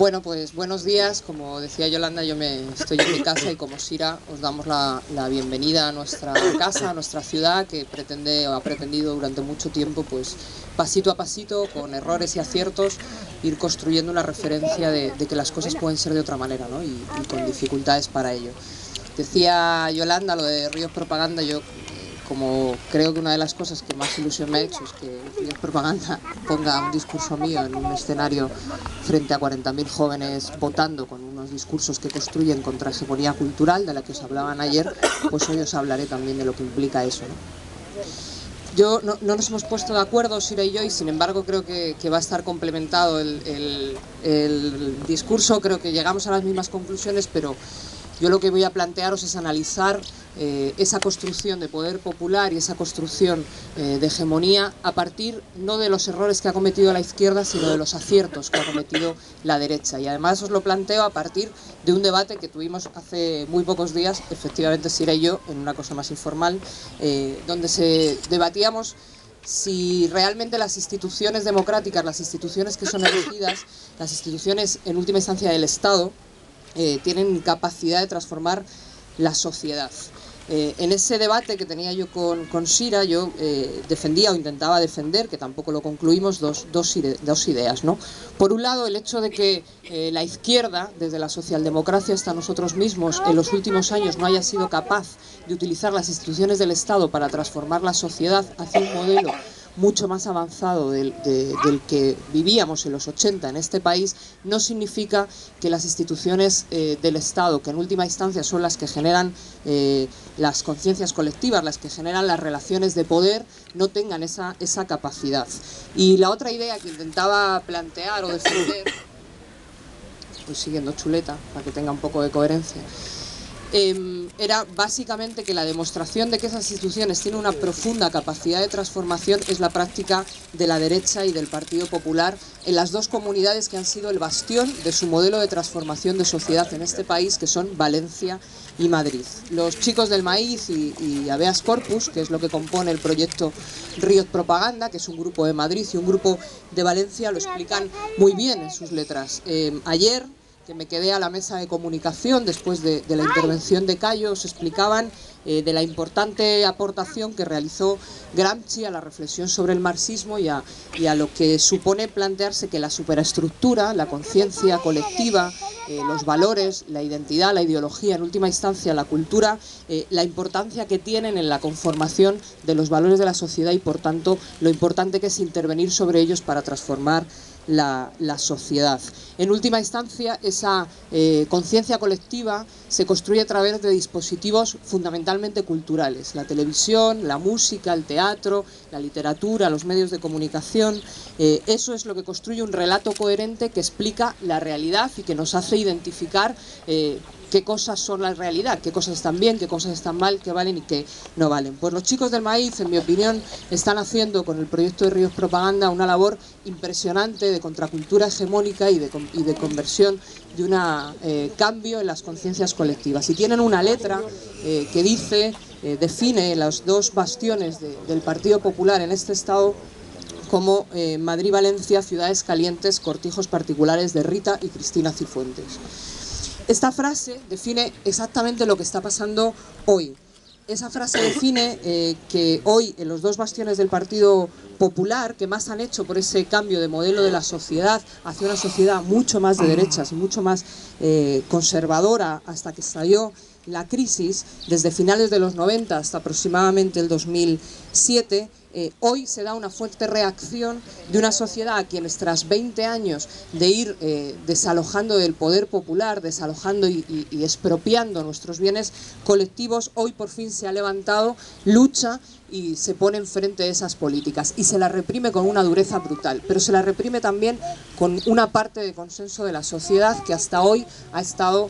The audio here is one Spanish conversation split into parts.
Bueno, pues buenos días. Como decía Yolanda, estoy en mi casa y como Sira os damos la bienvenida a nuestra casa, a nuestra ciudad, que pretende o ha pretendido durante mucho tiempo, pues pasito a pasito, con errores y aciertos, ir construyendo una referencia de que las cosas pueden ser de otra manera, ¿no? y con dificultades para ello. Decía Yolanda lo de Ríos Propaganda. Yo como creo que una de las cosas que más ilusión me ha hecho es que Ríos Propaganda ponga un discurso mío en un escenario frente a 40.000 jóvenes votando con unos discursos que construyen contra hegemonía cultural de la que os hablaban ayer, pues hoy os hablaré también de lo que implica eso, ¿no? No nos hemos puesto de acuerdo, Sira y yo, y sin embargo creo que va a estar complementado el discurso. Creo que llegamos a las mismas conclusiones, pero yo lo que voy a plantearos es analizar esa construcción de poder popular y esa construcción de hegemonía a partir no de los errores que ha cometido la izquierda, sino de los aciertos que ha cometido la derecha. Y además os lo planteo a partir de un debate que tuvimos hace muy pocos días, efectivamente Sira y yo, en una cosa más informal, donde se debatíamos si realmente las instituciones democráticas, las instituciones que son elegidas, las instituciones en última instancia del Estado, tienen capacidad de transformar la sociedad. En ese debate que tenía yo con Sira, yo defendía o intentaba defender, que tampoco lo concluimos, dos ideas, ¿no? Por un lado, el hecho de que la izquierda, desde la socialdemocracia hasta nosotros mismos, en los últimos años no haya sido capaz de utilizar las instituciones del Estado para transformar la sociedad hacia un modelo mucho más avanzado del que vivíamos en los 80 en este país, no significa que las instituciones del Estado, que en última instancia son las que generan las conciencias colectivas, las que generan las relaciones de poder, no tengan esa capacidad. Y la otra idea que intentaba plantear o defender, estoy siguiendo chuleta para que tenga un poco de coherencia, era básicamente que la demostración de que esas instituciones tienen una profunda capacidad de transformación es la práctica de la derecha y del Partido Popular en las dos comunidades que han sido el bastión de su modelo de transformación de sociedad en este país, que son Valencia y Madrid. Los chicos del maíz y Habeas Corpus, que es lo que compone el proyecto Ríos Propaganda, que es un grupo de Madrid y un grupo de Valencia, lo explican muy bien en sus letras. Ayer, que me quedé a la mesa de comunicación después de la intervención de Cayo, os explicaban de la importante aportación que realizó Gramsci a la reflexión sobre el marxismo y a lo que supone plantearse que la superestructura, la conciencia colectiva, los valores, la identidad, la ideología, en última instancia la cultura, la importancia que tienen en la conformación de los valores de la sociedad y por tanto lo importante que es intervenir sobre ellos para transformar la sociedad. En última instancia, esa conciencia colectiva se construye a través de dispositivos fundamentalmente culturales: la televisión, la música, el teatro, la literatura, los medios de comunicación. Eso es lo que construye un relato coherente que explica la realidad y que nos hace identificar qué cosas son la realidad, qué cosas están bien, qué cosas están mal, qué valen y qué no valen. Pues los chicos del maíz, en mi opinión, están haciendo con el proyecto de Ríos Propaganda una labor impresionante de contracultura hegemónica y de conversión de un cambio en las conciencias colectivas. Y tienen una letra que dice, define los dos bastiones del Partido Popular en este estado como Madrid y Valencia, ciudades calientes, cortijos particulares de Rita y Cristina Cifuentes. Esta frase define exactamente lo que está pasando hoy. Esa frase define que hoy en los dos bastiones del Partido Popular, que más han hecho por ese cambio de modelo de la sociedad hacia una sociedad mucho más de derechas y mucho más conservadora hasta que estalló la crisis, desde finales de los 90 hasta aproximadamente el 2007, hoy se da una fuerte reacción de una sociedad a quienes tras 20 años de ir desalojando del poder popular, desalojando y expropiando nuestros bienes colectivos, hoy por fin se ha levantado, lucha y se pone enfrente de esas políticas y se las reprime con una dureza brutal, pero se las reprime también con una parte de consenso de la sociedad que hasta hoy ha estado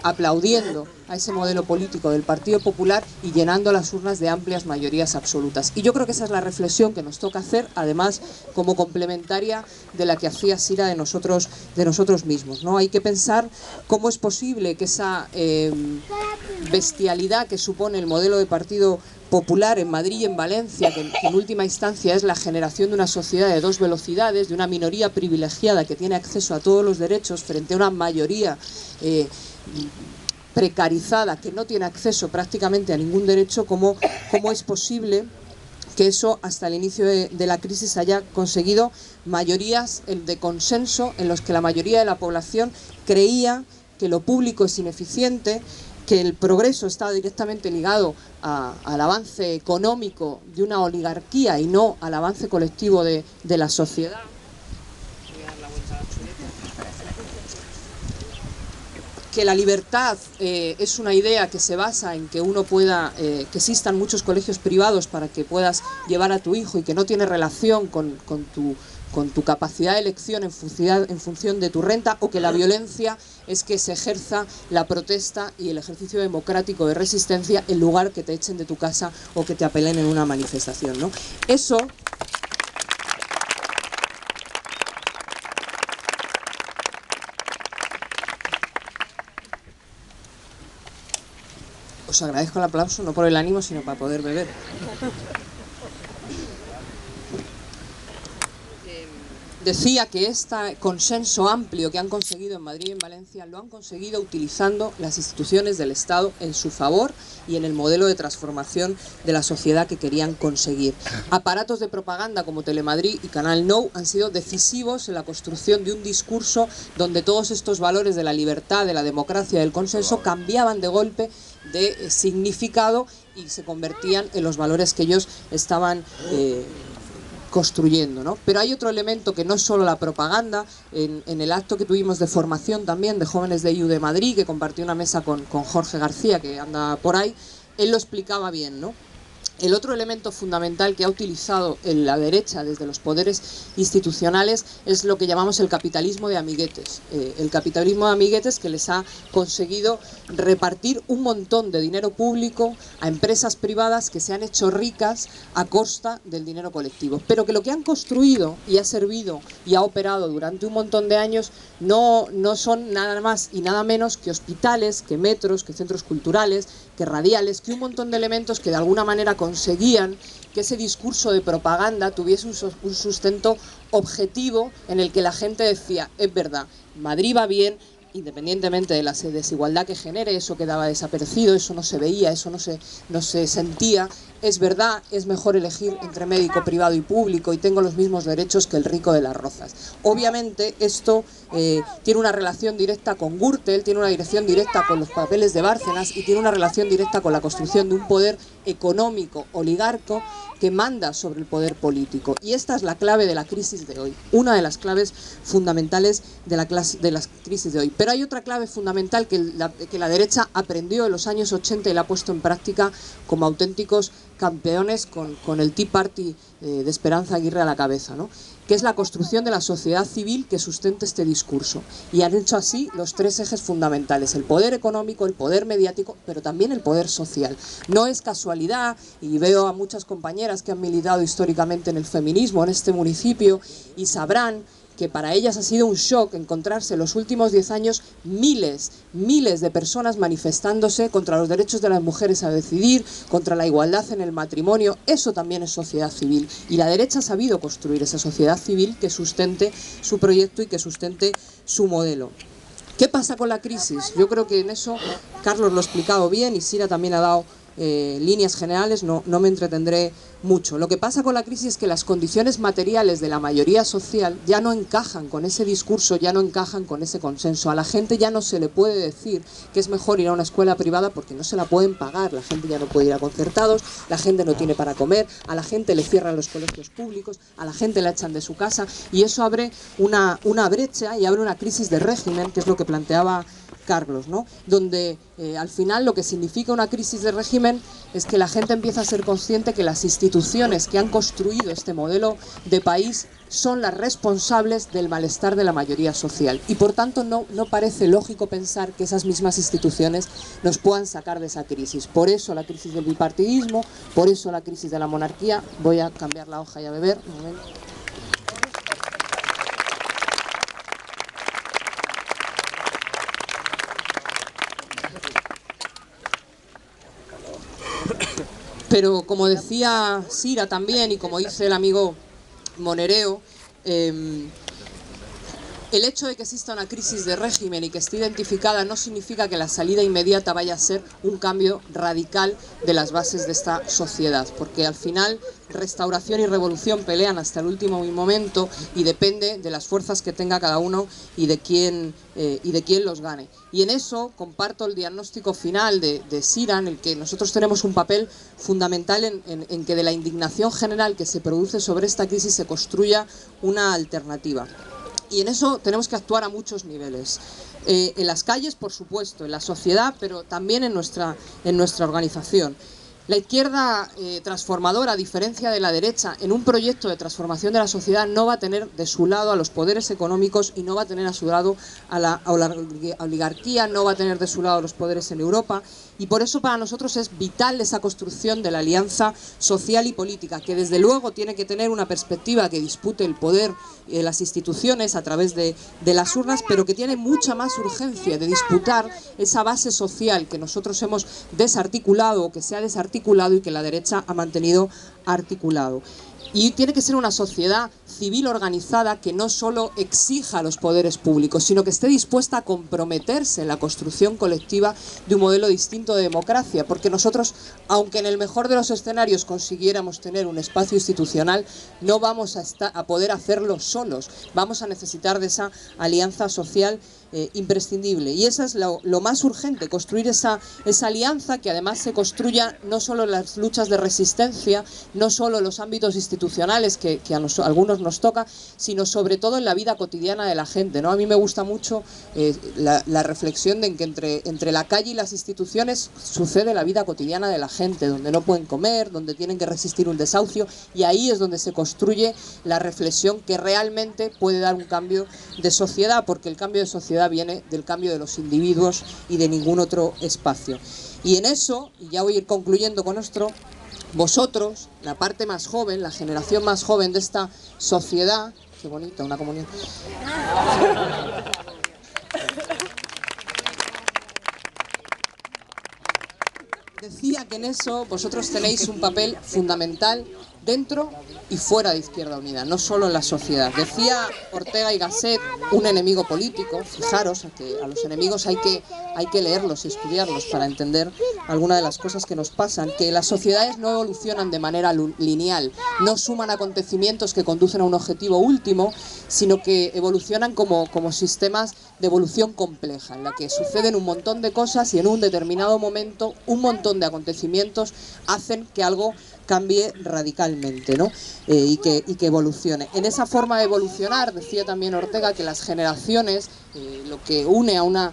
aplaudiendo a ese modelo político del Partido Popular y llenando las urnas de amplias mayorías absolutas. Y yo creo que esa es la reflexión que nos toca hacer, además como complementaria de la que hacía Sira de nosotros mismos, ¿no? Hay que pensar cómo es posible que esa bestialidad que supone el modelo de Partido popular en Madrid y en Valencia, que en última instancia es la generación de una sociedad de dos velocidades, de una minoría privilegiada que tiene acceso a todos los derechos frente a una mayoría precarizada que no tiene acceso prácticamente a ningún derecho, ¿cómo es posible que eso hasta el inicio de la crisis haya conseguido mayorías de consenso en los que la mayoría de la población creía que lo público es ineficiente, que el progreso está directamente ligado al avance económico de una oligarquía y no al avance colectivo de la sociedad? Que la libertad es una idea que se basa en que uno pueda, que existan muchos colegios privados para que puedas llevar a tu hijo y que no tiene relación con tu capacidad de elección en función de tu renta, o que la violencia es que se ejerza la protesta y el ejercicio democrático de resistencia en lugar que te echen de tu casa o que te apelen en una manifestación, ¿no? Eso... Os agradezco el aplauso, no por el ánimo, sino para poder beber. Decía que este consenso amplio que han conseguido en Madrid y en Valencia lo han conseguido utilizando las instituciones del Estado en su favor y en el modelo de transformación de la sociedad que querían conseguir. Aparatos de propaganda como Telemadrid y Canal Nou han sido decisivos en la construcción de un discurso donde todos estos valores de la libertad, de la democracia, del consenso cambiaban de golpe de significado y se convertían en los valores que ellos estaban construyendo, ¿no? Pero hay otro elemento que no es solo la propaganda. En el acto que tuvimos de formación también de jóvenes de IU de Madrid, que compartió una mesa con Jorge García, que anda por ahí, él lo explicaba bien, ¿no? El otro elemento fundamental que ha utilizado la derecha desde los poderes institucionales es lo que llamamos el capitalismo de amiguetes. El capitalismo de amiguetes que les ha conseguido repartir un montón de dinero público a empresas privadas que se han hecho ricas a costa del dinero colectivo. Pero que lo que han construido y ha servido y ha operado durante un montón de años no son nada más y nada menos que hospitales, que metros, que centros culturales, que radiales, que un montón de elementos que de alguna manera conseguían que ese discurso de propaganda tuviese un sustento objetivo en el que la gente decía, es verdad, Madrid va bien, independientemente de la desigualdad que genere, eso quedaba desapercibido, eso no se veía, eso no se sentía. Es verdad, es mejor elegir entre médico privado y público y tengo los mismos derechos que el rico de las Rozas. Obviamente esto tiene una relación directa con Gürtel, tiene una dirección directa con los papeles de Bárcenas y tiene una relación directa con la construcción de un poder económico oligarco que manda sobre el poder político. Y esta es la clave de la crisis de hoy, una de las claves fundamentales de la crisis de hoy. Pero hay otra clave fundamental que la derecha aprendió en los años 80 y la ha puesto en práctica como auténticos campeones con el Tea Party de Esperanza Aguirre a la cabeza, ¿no? Que es la construcción de la sociedad civil que sustente este discurso. Y han hecho así los tres ejes fundamentales: el poder económico, el poder mediático, pero también el poder social. No es casualidad, y veo a muchas compañeras que han militado históricamente en el feminismo en este municipio y sabrán que para ellas ha sido un shock encontrarse en los últimos 10 años miles de personas manifestándose contra los derechos de las mujeres a decidir, contra la igualdad en el matrimonio. Eso también es sociedad civil. Y la derecha ha sabido construir esa sociedad civil que sustente su proyecto y que sustente su modelo. ¿Qué pasa con la crisis? Yo creo que en eso Carlos lo ha explicado bien y Sira también ha dado líneas generales, no me entretendré mucho. Lo que pasa con la crisis es que las condiciones materiales de la mayoría social ya no encajan con ese discurso, ya no encajan con ese consenso. A la gente ya no se le puede decir que es mejor ir a una escuela privada porque no se la pueden pagar, la gente ya no puede ir a concertados, la gente no tiene para comer, a la gente le cierran los colegios públicos, a la gente la echan de su casa, y eso abre una brecha y abre una crisis de régimen, que es lo que planteaba Carlos, ¿no? Donde al final lo que significa una crisis de régimen es que la gente empieza a ser consciente que las instituciones que han construido este modelo de país son las responsables del malestar de la mayoría social, y por tanto no parece lógico pensar que esas mismas instituciones nos puedan sacar de esa crisis. Por eso la crisis del bipartidismo, por eso la crisis de la monarquía. Voy a cambiar la hoja y a beber. Un momento. Pero como decía Sira también, y como dice el amigo Monereo, el hecho de que exista una crisis de régimen y que esté identificada no significa que la salida inmediata vaya a ser un cambio radical de las bases de esta sociedad, porque al final restauración y revolución pelean hasta el último momento y depende de las fuerzas que tenga cada uno y de quién los gane. Y en eso comparto el diagnóstico final de Sira, en el que nosotros tenemos un papel fundamental en que de la indignación general que se produce sobre esta crisis se construya una alternativa. Y en eso tenemos que actuar a muchos niveles. En las calles, por supuesto, en la sociedad, pero también en nuestra organización. La izquierda transformadora, a diferencia de la derecha, en un proyecto de transformación de la sociedad no va a tener de su lado a los poderes económicos y no va a tener a su lado a la oligarquía, no va a tener de su lado a los poderes en Europa. Y por eso para nosotros es vital esa construcción de la alianza social y política, que desde luego tiene que tener una perspectiva que dispute el poder de las instituciones a través de las urnas, pero que tiene mucha más urgencia de disputar esa base social que nosotros hemos desarticulado o que se ha desarticulado y que la derecha ha mantenido articulado. Y tiene que ser una sociedad civil organizada que no solo exija a los poderes públicos, sino que esté dispuesta a comprometerse en la construcción colectiva de un modelo distinto de democracia, porque nosotros, aunque en el mejor de los escenarios consiguiéramos tener un espacio institucional, no vamos a poder hacerlo solos, vamos a necesitar de esa alianza social imprescindible. Y eso es lo más urgente, construir esa alianza que además se construya no solo en las luchas de resistencia, no solo en los ámbitos institucionales que a algunos nos toca, sino sobre todo en la vida cotidiana de la gente, ¿no? A mí me gusta mucho la reflexión de que entre la calle y las instituciones sucede la vida cotidiana de la gente, donde no pueden comer, donde tienen que resistir un desahucio, y ahí es donde se construye la reflexión que realmente puede dar un cambio de sociedad, porque el cambio de sociedad viene del cambio de los individuos y de ningún otro espacio. Y en eso, y ya voy a ir concluyendo con esto, vosotros, la parte más joven, la generación más joven de esta sociedad, qué bonita, una comunión, decía que en eso vosotros tenéis un papel fundamental dentro y fuera de Izquierda Unida, no solo en la sociedad. Decía Ortega y Gasset, un enemigo político, fijaros que a los enemigos hay que leerlos y estudiarlos para entender algunas de las cosas que nos pasan, que las sociedades no evolucionan de manera lineal, no suman acontecimientos que conducen a un objetivo último, sino que evolucionan como sistemas de evolución compleja, en la que suceden un montón de cosas y en un determinado momento un montón de acontecimientos hacen que algo cambie radicalmente, ¿no? Y que evolucione. En esa forma de evolucionar, decía también Ortega, que las generaciones, lo que une a una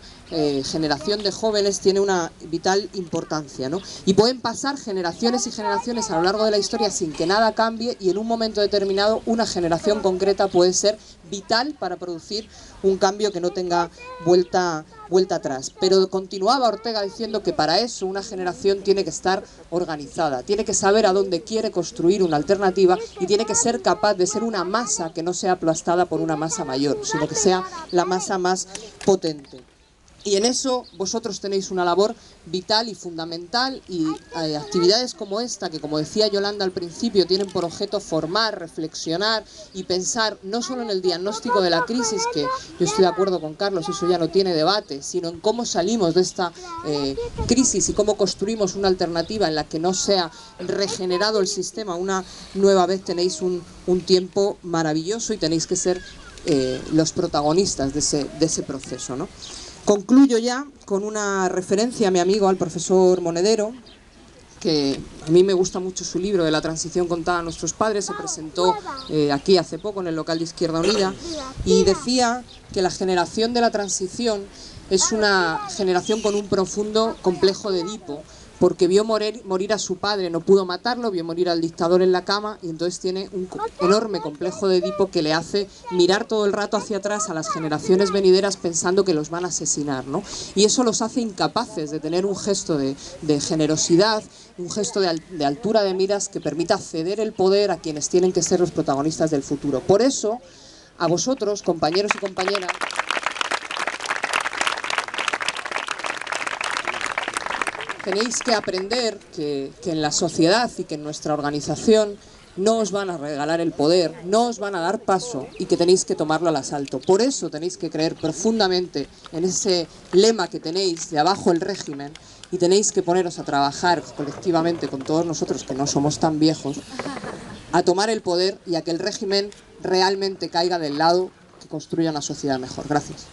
generación de jóvenes tiene una vital importancia, ¿no? Y pueden pasar generaciones y generaciones a lo largo de la historia sin que nada cambie, y en un momento determinado una generación concreta puede ser vital para producir un cambio que no tenga vuelta atrás. Pero continuaba Ortega diciendo que para eso una generación tiene que estar organizada, tiene que saber a dónde quiere construir una alternativa y tiene que ser capaz de ser una masa que no sea aplastada por una masa mayor, sino que sea la masa más potente. Y en eso vosotros tenéis una labor vital y fundamental, y actividades como esta, que como decía Yolanda al principio, tienen por objeto formar, reflexionar y pensar no solo en el diagnóstico de la crisis, que yo estoy de acuerdo con Carlos, eso ya no tiene debate, sino en cómo salimos de esta crisis y cómo construimos una alternativa en la que no sea regenerado el sistema una nueva vez. Tenéis un tiempo maravilloso y tenéis que ser los protagonistas de ese proceso, ¿no? Concluyo ya con una referencia a mi amigo, al profesor Monedero, que a mí me gusta mucho su libro de la transición contada a nuestros padres. Se presentó aquí hace poco en el local de Izquierda Unida y decía que la generación de la transición es una generación con un profundo complejo de Edipo, porque vio morir a su padre, no pudo matarlo, vio morir al dictador en la cama, y entonces tiene un enorme complejo de Edipo que le hace mirar todo el rato hacia atrás a las generaciones venideras pensando que los van a asesinar, ¿no? Y eso los hace incapaces de tener un gesto de generosidad, un gesto de altura de miras que permita ceder el poder a quienes tienen que ser los protagonistas del futuro. Por eso, a vosotros, compañeros y compañeras, Tenéis que aprender que en la sociedad y que en nuestra organización no os van a regalar el poder, no os van a dar paso y que tenéis que tomarlo al asalto. Por eso tenéis que creer profundamente en ese lema que tenéis de abajo el régimen y tenéis que poneros a trabajar colectivamente con todos nosotros, que no somos tan viejos, a tomar el poder y a que el régimen realmente caiga del lado que construya una sociedad mejor. Gracias.